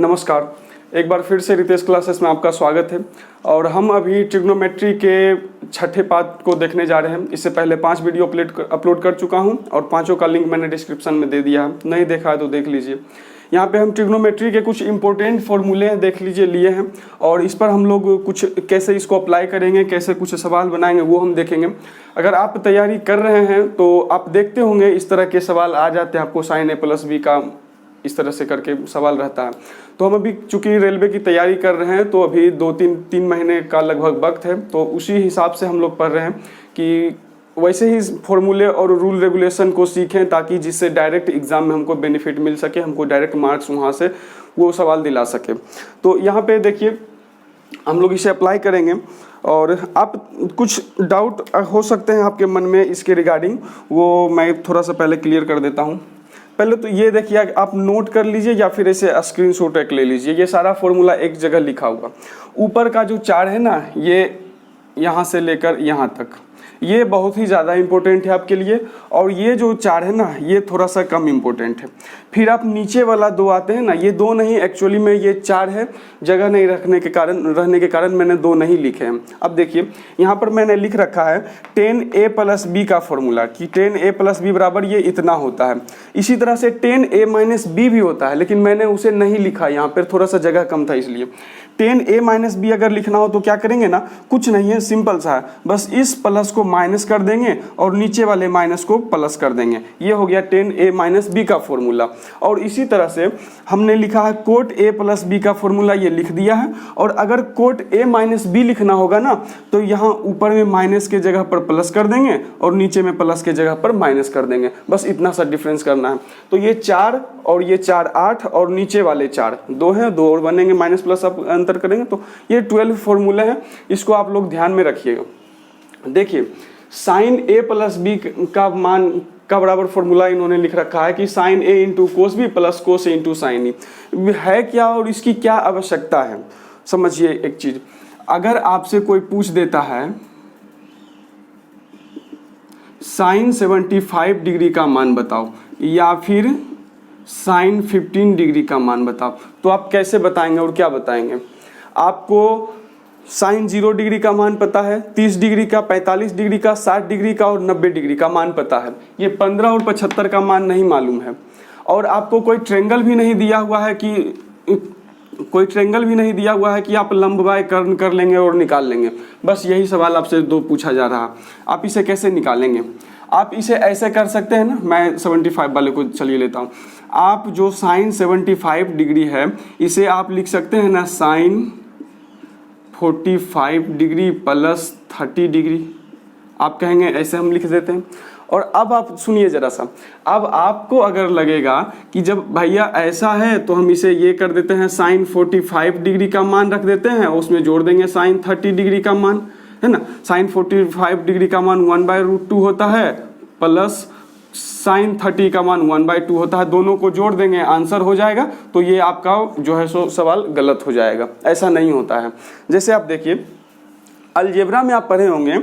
नमस्कार, एक बार फिर से रितेश क्लासेस में आपका स्वागत है। और हम अभी ट्रिग्नोमेट्री के छठे पार्ट को देखने जा रहे हैं। इससे पहले 5 वीडियो अपलोड कर चुका हूं और पांचों का लिंक मैंने डिस्क्रिप्शन में दे दिया है, नहीं देखा है तो देख लीजिए। यहाँ पे हम ट्रिग्नोमेट्री के कुछ इंपॉर्टेंट फॉर्मूले देख लीजिए लिए हैं और इस पर हम लोग कुछ कैसे इसको अप्लाई करेंगे, कैसे कुछ सवाल बनाएंगे वो हम देखेंगे। अगर आप तैयारी कर रहे हैं तो आप देखते होंगे इस तरह के सवाल आ जाते हैं आपको, sin a + b का इस तरह से करके सवाल रहता है। तो हम अभी चूंकि रेलवे की तैयारी कर रहे हैं तो अभी 2-3 महीने का लगभग वक्त है, तो उसी हिसाब से हम लोग पढ़ रहे हैं कि वैसे ही फॉर्मूले और रूल रेगुलेशन को सीखें ताकि जिससे डायरेक्ट एग्जाम में हमको बेनिफिट मिल सके, हमको डायरेक्ट मार्क्स वहाँ से वो सवाल दिला सके। तो यहाँ पे देखिए हम लोग इसे अप्लाई करेंगे और आप कुछ डाउट हो सकते हैं आपके मन में इसके रिगार्डिंग, वो मैं थोड़ा सा पहले क्लियर कर देता हूँ। पहले तो ये देखिए, आप नोट कर लीजिए या फिर ऐसे स्क्रीनशॉट एक ले लीजिए। ये सारा फॉर्मूला एक जगह लिखा हुआ, ऊपर का जो 4 है ना, ये यहाँ से लेकर यहाँ तक, ये बहुत ही ज़्यादा इम्पोर्टेंट है आपके लिए। और ये जो 4 है ना, ये थोड़ा सा कम इम्पोर्टेंट है। फिर आप नीचे वाला 2 आते हैं ना, ये 2 नहीं, एक्चुअली में ये 4 है, जगह नहीं रहने के कारण मैंने 2 नहीं लिखे हैं। अब देखिए यहाँ पर मैंने लिख रखा है 10a + b का फॉर्मूला कि 10a + b बराबर ये इतना होता है। इसी तरह से 10a - b भी होता है, लेकिन मैंने उसे नहीं लिखा, यहाँ पर थोड़ा सा जगह कम था इसलिए। 10a - b अगर लिखना हो तो क्या करेंगे ना, कुछ नहीं है, सिंपल सा है, बस इस प्लस को माइनस कर देंगे और नीचे वाले माइनस को प्लस कर देंगे। ये हो गया 10a - b का फॉर्मूला। और इसी तरह से हमने लिखा है कोट a + b का फॉर्मूला, ये लिख दिया है। और अगर कोट a - b लिखना होगा ना तो यहाँ ऊपर में माइनस के जगह पर प्लस कर देंगे और नीचे में प्लस के जगह पर माइनस कर देंगे, बस इतना सा डिफरेंस करना है। तो ये 4 और ये 4 8 और नीचे वाले 4 2 हैं, 2 और बनेंगे, माइनस प्लस आप अंतर करेंगे तो ये 12 फॉर्मूले हैं। इसको आप लोग ध्यान में रखिएगा। देखिए sin a + b का मान का बराबर फॉर्मूला इन्होंने लिख रखा है कि sin a × cos b + cos a × sin e है क्या और इसकी क्या आवश्यकता है। समझिए एक चीज, अगर आपसे कोई पूछ देता है sin 75 डिग्री का मान बताओ या फिर sin 15 डिग्री का मान बताओ, तो आप कैसे बताएंगे और क्या बताएंगे। आपको sin 0 डिग्री का मान पता है, 30 डिग्री का, 45 डिग्री का, 60 डिग्री का और 90 डिग्री का मान पता है। ये 15 और 75 का मान नहीं मालूम है। और आपको कोई ट्रेंगल भी नहीं दिया हुआ है कि आप लंबवाय कर्ण कर लेंगे और निकाल लेंगे। बस यही सवाल आपसे 2 पूछा जा रहा है, आप इसे कैसे निकालेंगे। आप इसे ऐसे कर सकते हैं ना, मैं 75 वाले को चलिए लेता हूँ। आप जो sin 75 डिग्री है इसे आप लिख सकते हैं ना sin 45 डिग्री + 30 डिग्री, आप कहेंगे ऐसे हम लिख देते हैं। और अब आप सुनिए जरा सा, अब आपको अगर लगेगा कि जब भैया ऐसा है तो हम इसे ये कर देते हैं, sin 45 डिग्री का मान रख देते हैं, उसमें जोड़ देंगे sin 30 डिग्री का मान, है ना। sin 45 डिग्री का मान 1/√2 होता है प्लस sin 30 का मान 1/2 होता है, दोनों को जोड़ देंगे, आंसर हो जाएगा। तो ये आपका जो है सो सवाल गलत हो जाएगा, ऐसा नहीं होता है। जैसे आप देखिए अलजेब्रा में आप पढ़े होंगे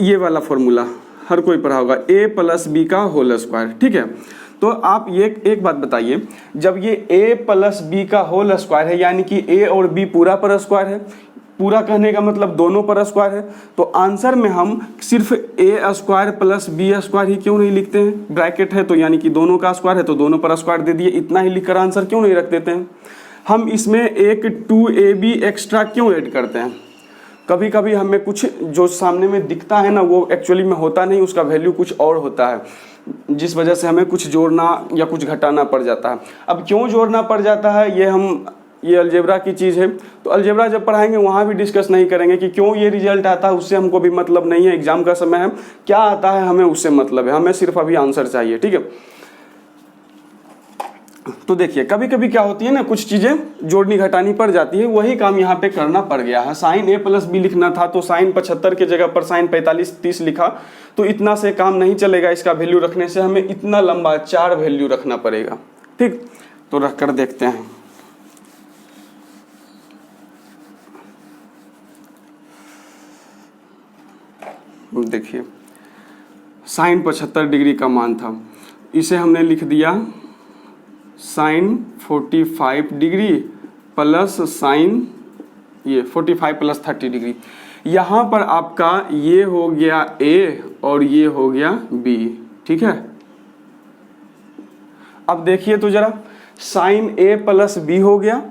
ये वाला फॉर्मूला, हर कोई पढ़ा होगा, a + b का होल स्क्वायर, ठीक है। तो आप ये एक बात बताइए, जब ये a + b का होल स्क्वायर है यानी कि a और b पूरा पर स्क्वायर है, पूरा कहने का मतलब दोनों पर स्क्वायर है, तो आंसर में हम सिर्फ a² + b² ही क्यों नहीं लिखते हैं। ब्रैकेट है तो यानी कि दोनों का स्क्वायर है तो दोनों पर स्क्वायर दे दिए, इतना ही लिखकर आंसर क्यों नहीं रख देते हैं। हम इसमें एक 2ab एक्स्ट्रा क्यों ऐड करते हैं। कभी कभी हमें कुछ जो सामने में दिखता है ना वो एक्चुअली में होता नहीं, उसका वैल्यू कुछ और होता है, जिस वजह से हमें कुछ जोड़ना या कुछ घटाना पड़ जाता है। अब क्यों जोड़ना पड़ जाता है ये अलजेब्रा की चीज़ है, तो अलजेब्रा जब पढ़ाएंगे वहाँ भी डिस्कस नहीं करेंगे कि क्यों ये रिजल्ट आता है, उससे हमको भी मतलब नहीं है। एग्जाम का समय है, क्या आता है हमें उससे मतलब है, हमें सिर्फ अभी आंसर चाहिए, ठीक है। तो देखिए कभी कभी क्या होती है ना, कुछ चीज़ें जोड़नी घटानी पड़ जाती है, वही काम यहाँ पे करना पड़ गया है। sin a + b लिखना था तो sin 75 के जगह पर sin 45 30 लिखा, तो इतना से काम नहीं चलेगा। इसका वैल्यू रखने से हमें इतना लंबा 4 वैल्यू रखना पड़ेगा, ठीक। तो रख कर देखते हैं। देखिए sin 75 डिग्री का मान था, इसे हमने लिख दिया साइन 45 डिग्री प्लस साइन ये 45 प्लस 30 डिग्री। यहाँ पर आपका ये हो गया A और ये हो गया B, ठीक है। अब देखिए तो जरा, साइन A प्लस B हो गया।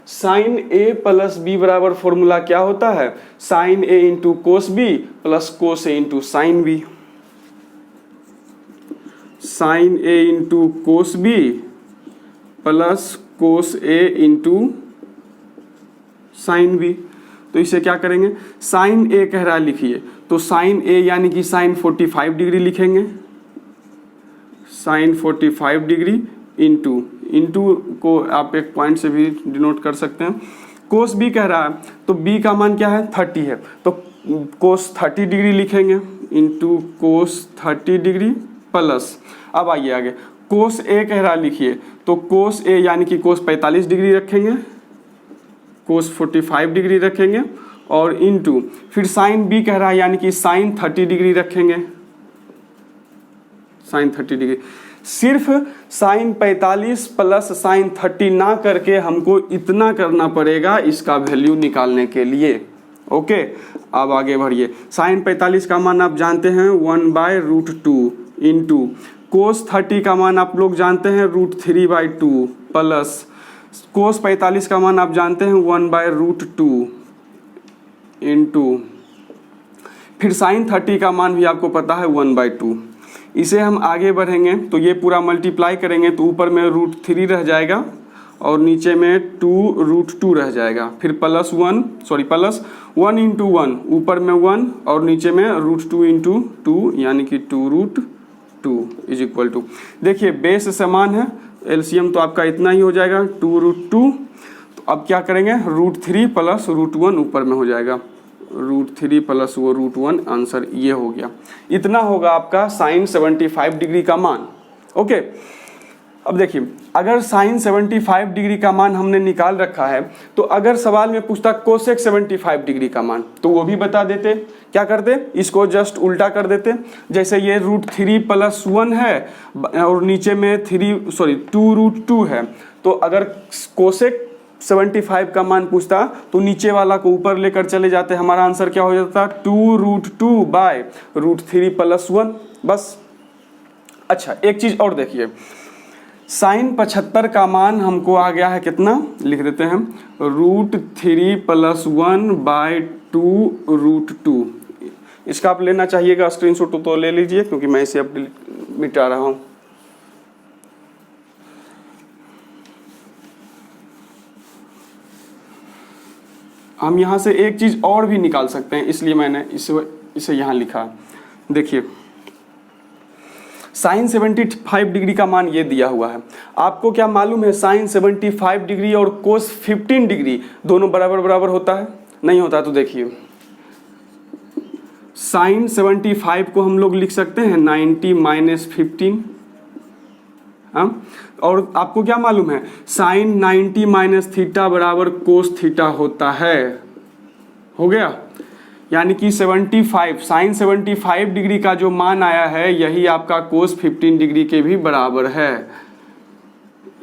साइन A प्लस B बराबर फॉर्मूला क्या होता है, sine A into cos B plus cos A into sine B। Sine A into cos B plus cos A into sine B। तो इसे क्या करेंगे, साइन A कह रहा है लिखिए, तो साइन A यानी कि साइन 45 डिग्री लिखेंगे, साइन 45 डिग्री इंटू को आप एक पॉइंट से भी डिनोट कर सकते हैं। कोस B कह रहा है, तो B का मान क्या है 30 है, तो कोस 30 डिग्री लिखेंगे इंटू कोस 30 डिग्री प्लस, अब आइए आगे, कोस A कह रहा है लिखिए, तो कोस A यानी कि कोस 45 डिग्री रखेंगे, कोस 45 डिग्री रखेंगे और इंटू फिर साइन B कह रहा है यानी कि साइन 30 डिग्री रखेंगे, साइन 30 डिग्री। सिर्फ साइन 45 प्लस साइन 30 ना करके हमको इतना करना पड़ेगा इसका वैल्यू निकालने के लिए। ओके, अब आगे बढ़िए। साइन 45 का मान आप जानते हैं 1/√2 इंटू कोस 30 का मान आप लोग जानते हैं √3/2 प्लस कोस 45 का मान आप जानते हैं 1/√2 इंटू फिर साइन 30 का मान भी आपको पता है 1/2। इसे हम आगे बढ़ेंगे तो ये पूरा मल्टीप्लाई करेंगे तो ऊपर में √3 रह जाएगा और नीचे में 2√2 रह जाएगा, फिर प्लस 1 इंटू 1, ऊपर में 1 और नीचे में √2 इंटू 2 यानी कि 2√2 इज इक्वल टू, देखिए बेस समान है, एलसीएम तो आपका इतना ही हो जाएगा 2√2। तो अब क्या करेंगे, √3 प्लस √1 ऊपर में हो जाएगा, √3 प्लस वो √1, आंसर ये हो गया। इतना होगा आपका साइन 75 डिग्री का मान। ओके, अब देखिए अगर साइन 75 डिग्री का मान हमने निकाल रखा है तो अगर सवाल में पूछता कोसेक 75 डिग्री का मान तो वो भी बता देते। क्या करते, इसको जस्ट उल्टा कर देते, जैसे ये √3 प्लस 1 है और नीचे में 2√2 है, तो अगर कोसेक 75 का मान पूछता तो नीचे वाला को ऊपर लेकर चले जाते, हमारा आंसर क्या हो जाता 2√2/√3 प्लस 1 बस। अच्छा एक चीज और देखिए, साइन 75 का मान हमको आ गया है कितना, लिख देते हैं √3 प्लस 1/2√2। इसका आप लेना चाहिएगा स्क्रीनशॉट तो ले लीजिए क्योंकि मैं इसे अब मिटा रहा हूं। हम यहाँ से एक चीज और भी निकाल सकते हैं, इसलिए मैंने इसे यहाँ लिखा। देखिए साइन 75 डिग्री का मान ये दिया हुआ है, आपको क्या मालूम है साइन 75 डिग्री और कोस 15 डिग्री दोनों बराबर बराबर होता है, नहीं होता। तो देखिए साइन 75 को हम लोग लिख सकते हैं 90 माइनस 15, और आपको क्या मालूम है साइन 90 माइनस थीटा बराबर कोस थीटा होता है, हो गया। यानी कि 75 साइन 75 डिग्री का जो मान आया है यही आपका कोस 15 डिग्री के भी बराबर है।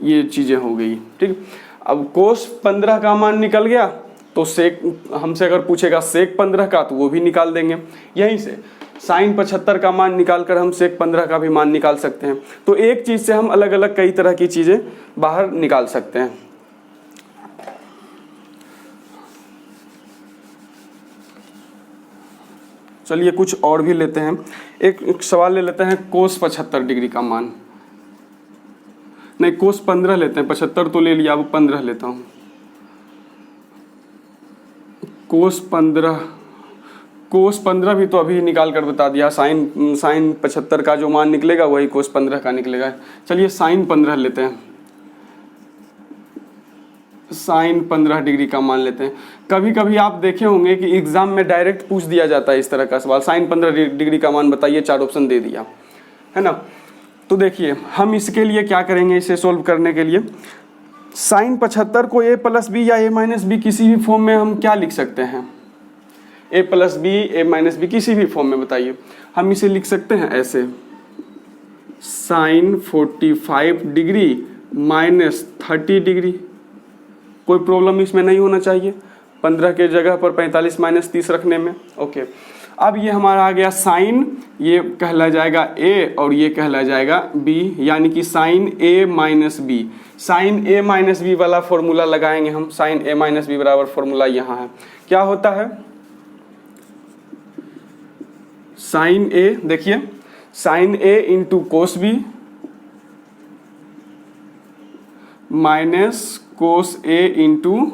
ये चीजें हो गई, ठीक। अब कोस 15 का मान निकल गया तो सेक हमसे अगर पूछेगा सेक 15 का तो वो भी निकाल देंगे। यहीं से साइन 75 का मान निकालकर हम सेक 15 का भी मान निकाल सकते हैं। तो एक चीज से हम अलग अलग कई तरह की चीजें बाहर निकाल सकते हैं। चलिए कुछ और भी लेते हैं, एक सवाल ले लेते हैं कोस 75 डिग्री का मान, नहीं कोस 15 लेते हैं, 75 तो ले लिया, अब 15 लेता हूं। कोस 15 भी तो अभी निकाल कर बता दिया, साइन 75 का जो मान निकलेगा वही कोस 15 का निकलेगा। चलिए साइन 15 लेते हैं, साइन 15 डिग्री का मान लेते हैं। कभी कभी आप देखे होंगे कि एग्जाम में डायरेक्ट पूछ दिया जाता है इस तरह का सवाल, साइन 15 डिग्री का मान बताइए, 4 ऑप्शन दे दिया है ना। तो देखिए हम इसके लिए क्या करेंगे, इसे सोल्व करने के लिए साइन 75 को a प्लस बी या a माइनस बी किसी भी फॉर्म में हम क्या लिख सकते हैं, a plus B a minus B किसी भी फॉर्म में बताइए। हम इसे लिख सकते हैं ऐसे, साइन 45 डिग्री -30 डिग्री। कोई प्रॉब्लम इसमें नहीं होना चाहिए 15 के जगह पर 45 - 30 रखने में। ओके, अब ये हमारा आ गया साइन, ये कहला जाएगा ए और ये कहला जाएगा बी, यानी कि sine A minus B. Sine A minus B वाला फॉर्मूला लगाएंगे हम। साइन ए माइनस बी बराबर फॉर्मूला यहाँ है, क्या होता है? साइन ए, देखिए sine A into cos B minus cos A into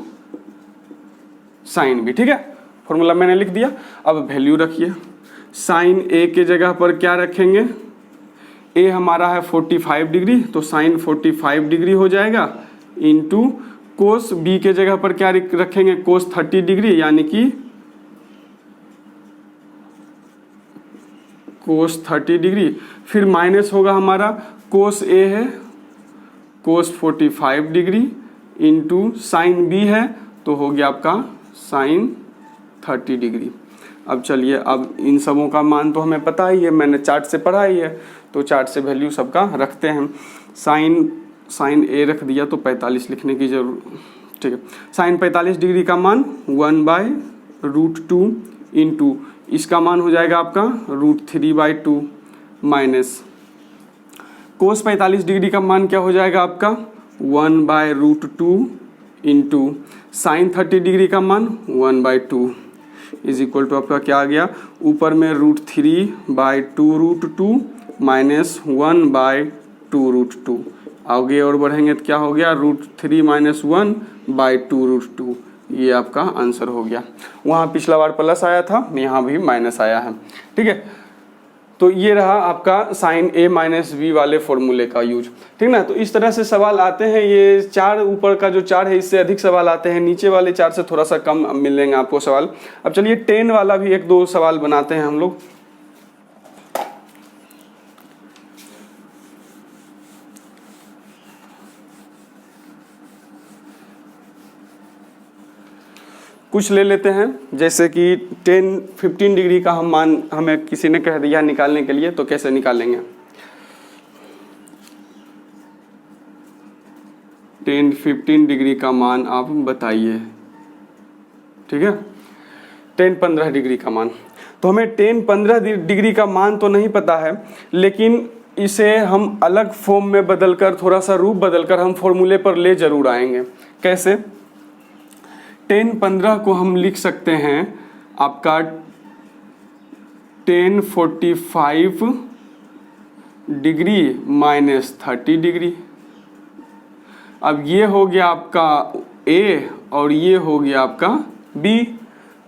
sine B. ठीक है, फॉर्मूला मैंने लिख दिया। अब वैल्यू रखिए, साइन ए के जगह पर क्या रखेंगे? ए हमारा है 45 डिग्री, तो साइन 45 डिग्री हो जाएगा, इंटू कोस बी के जगह पर क्या रखेंगे? कोस 30 डिग्री, यानी कि कोस 30 डिग्री। फिर माइनस होगा हमारा कोस ए है कोस 45 डिग्री इंटू साइन बी है, तो हो गया आपका साइन 30 डिग्री। अब चलिए, अब इन सबों का मान तो हमें पता ही है, मैंने चार्ट से पढ़ा ही है, तो चार्ट से वैल्यू सबका रखते हैं। साइन ए रख दिया तो 45 लिखने की जरूरत, ठीक है। साइन 45 डिग्री का मान 1/√2 इंटू इसका मान हो जाएगा आपका √3/2 माइनस कोस 45 डिग्री का मान क्या हो जाएगा आपका 1/√2 इंटू साइन 30 डिग्री का मान 1/2 इज इक्वल टू आपका क्या आ गया? ऊपर में √3/2√2 माइनस 1/2√2। आगे और बढ़ेंगे तो क्या हो गया? √3 - 1/2√2। ये आपका आंसर हो गया। वहाँ पिछला बार प्लस आया था, यहाँ भी माइनस आया है। ठीक है, तो ये रहा आपका साइन ए माइनस बी वाले फॉर्मूले का यूज। ठीक ना, तो इस तरह से सवाल आते हैं। ये चार ऊपर का जो चार है इससे अधिक सवाल आते हैं, नीचे वाले चार से थोड़ा सा कम मिलेंगे आपको सवाल। अब चलिए 10 वाला भी 1-2 सवाल बनाते हैं हम लोग। कुछ ले लेते हैं, जैसे कि 15 डिग्री का हम मान हमें किसी ने कह दिया निकालने के लिए, तो कैसे निकालेंगे? 15 डिग्री का मान आप बताइए। ठीक है, 15 डिग्री का मान, तो हमें 15 डिग्री का मान तो नहीं पता है, लेकिन इसे हम अलग फॉर्म में बदलकर, थोड़ा सा रूप बदलकर हम फॉर्मूले पर ले जरूर आएंगे। कैसे? 15 को हम लिख सकते हैं आपका 1045 डिग्री माइनस 30 डिग्री। अब ये हो गया आपका ए और ये हो गया आपका बी,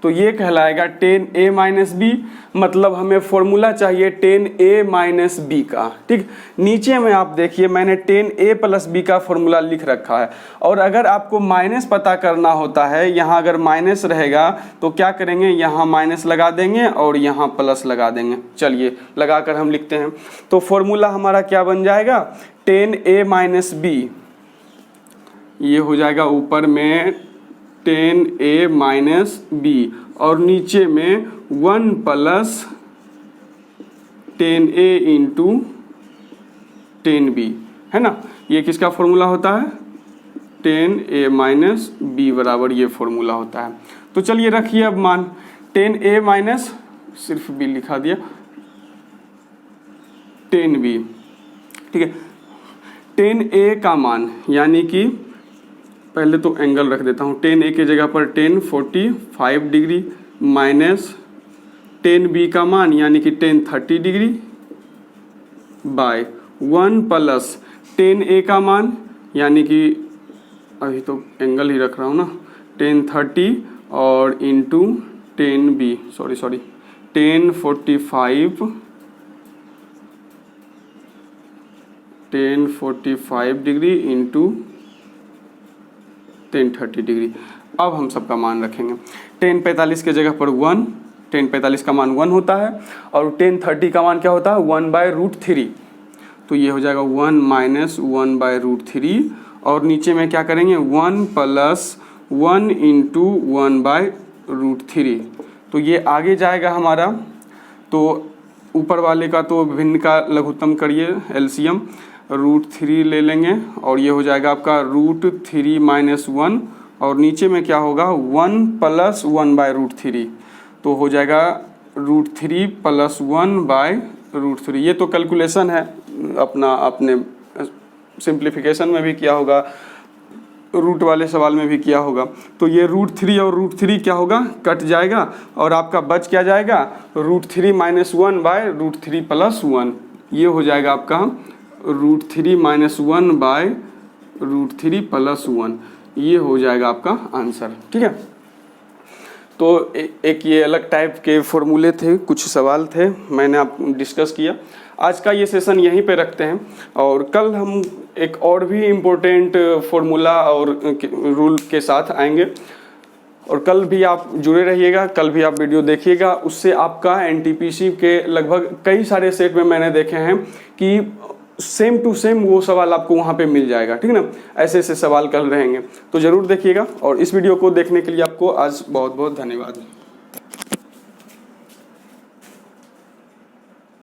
तो ये कहलाएगा 10a माइनस बी। मतलब हमें फॉर्मूला चाहिए 10a माइनस बी का। ठीक, नीचे में आप देखिए मैंने 10a प्लस बी का फॉर्मूला लिख रखा है। और अगर आपको माइनस पता करना होता है, यहाँ अगर माइनस रहेगा तो क्या करेंगे? यहाँ माइनस लगा देंगे और यहाँ प्लस लगा देंगे। चलिए लगाकर हम लिखते हैं। तो फॉर्मूला हमारा क्या बन जाएगा? 10a माइनस बी, ये हो जाएगा ऊपर में 10a माइनस बी और नीचे में 1 प्लस 10a इंटू 10b, है ना। ये किसका फॉर्मूला होता है? 10a माइनस बी बराबर ये फॉर्मूला होता है। तो चलिए रखिए अब मान 10a माइनस, सिर्फ b लिखा दिया, 10b। ठीक है, 10a का मान यानी कि पहले तो एंगल रख देता हूँ, 10a के जगह पर 1045 डिग्री माइनस 10b का मान यानी कि 1030 डिग्री बाय 1 प्लस 10a का मान यानी कि अभी तो एंगल ही रख रहा हूँ ना, 1030 और into 10b, sorry 1045 degree into 1030 degree. अब हम सबका मान रखेंगे। 1045 के जगह पर 1, 1045 का मान 1 होता है और 1030 का मान क्या होता है? 1/√3। तो ये हो जाएगा 1 माइनस 1/√3 और नीचे में क्या करेंगे? 1 प्लस 1 इंटू 1/√3। तो ये आगे जाएगा हमारा, तो ऊपर वाले का तो भिन्न का लघुत्तम करिए एलसीएम। √3 ले लेंगे और ये हो जाएगा आपका √3 - 1 और नीचे में क्या होगा 1 + 1/√3 तो हो जाएगा √3 + 1/√3। ये तो कैलकुलेशन है अपना, आपने सिंप्लीफिकेशन में भी किया होगा, रूट वाले सवाल में भी किया होगा। तो ये √3 और √3 क्या होगा कट जाएगा और आपका बच क्या जाएगा √3 - 1/√3 + 1। ये हो जाएगा आपका √3 - 1/√3 + 1। ये हो जाएगा आपका आंसर। ठीक है, तो एक ये अलग टाइप के फॉर्मूले थे, कुछ सवाल थे, मैंने आप डिस्कस किया। आज का ये सेशन यहीं पे रखते हैं और कल हम एक और भी इम्पोर्टेंट फॉर्मूला और रूल के साथ आएंगे और कल भी आप जुड़े रहिएगा, कल भी आप वीडियो देखिएगा। उससे आपका एनटीपीसी के लगभग कई सारे सेट में मैंने देखे हैं कि सेम टू सेम वो सवाल आपको वहाँ पे मिल जाएगा। ठीक है ना, ऐसे ऐसे सवाल कल रहेंगे, तो ज़रूर देखिएगा। और इस वीडियो को देखने के लिए आपको आज बहुत बहुत धन्यवाद।